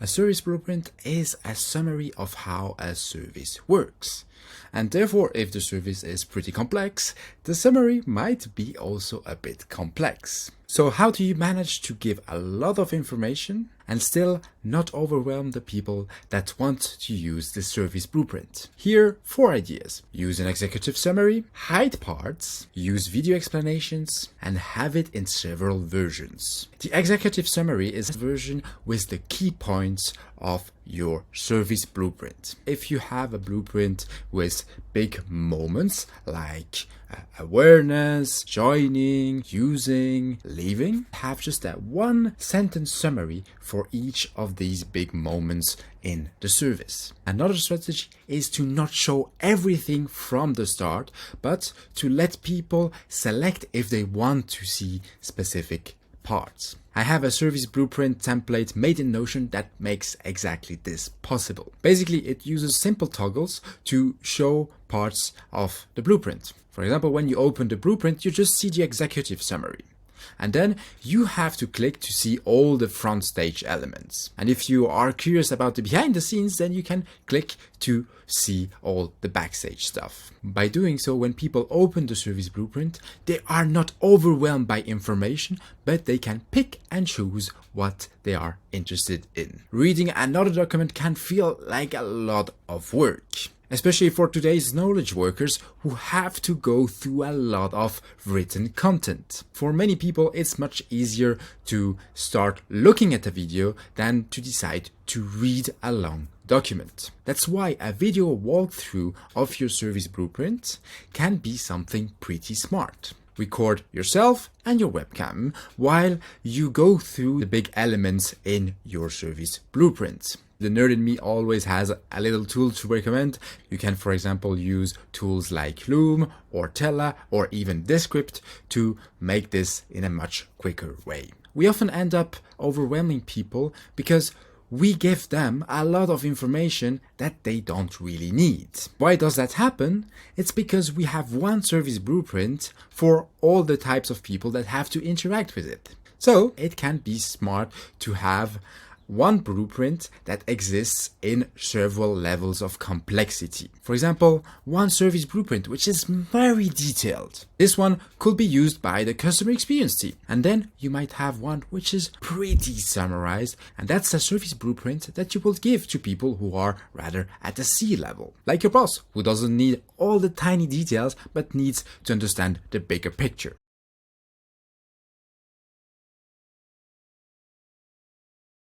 A service blueprint is a summary of how a service works. And therefore, if the service is pretty complex, the summary might be also a bit complex. So how do you manage to give a lot of information and still not overwhelm the people that want to use the service blueprint? Here, 4 ideas. Use an executive summary, hide parts, use video explanations, and have it in several versions. The executive summary is a version with the key points of your service blueprint. If you have a blueprint with big moments like awareness, joining, using, leaving, have just that one sentence summary for each of these big moments in the service. Another strategy is to not show everything from the start, but to let people select if they want to see specific parts. I have a service blueprint template made in Notion that makes exactly this possible. Basically, it uses simple toggles to show parts of the blueprint. For example, when you open the blueprint, you just see the executive summary. And then you have to click to see all the front stage elements. And if you are curious about the behind the scenes, then you can click to see all the backstage stuff. By doing so, when people open the service blueprint, they are not overwhelmed by information, but they can pick and choose what they are interested in. Reading another document can feel like a lot of work, especially for today's knowledge workers who have to go through a lot of written content. For many people, it's much easier to start looking at a video than to decide to read a long document. That's why a video walkthrough of your service blueprint can be something pretty smart. Record yourself and your webcam while you go through the big elements in your service blueprint. The nerd in me always has a little tool to recommend. You can, for example, use tools like Loom or Tella or even Descript to make this in a much quicker way. We often end up overwhelming people because we give them a lot of information that they don't really need. Why does that happen? It's because we have one service blueprint for all the types of people that have to interact with it. So it can be smart to have one blueprint that exists in several levels of complexity. For example, one service blueprint which is very detailed. This one could be used by the customer experience team. And then you might have one which is pretty summarized, and that's a service blueprint that you will give to people who are rather at the C level. Like your boss, who doesn't need all the tiny details but needs to understand the bigger picture.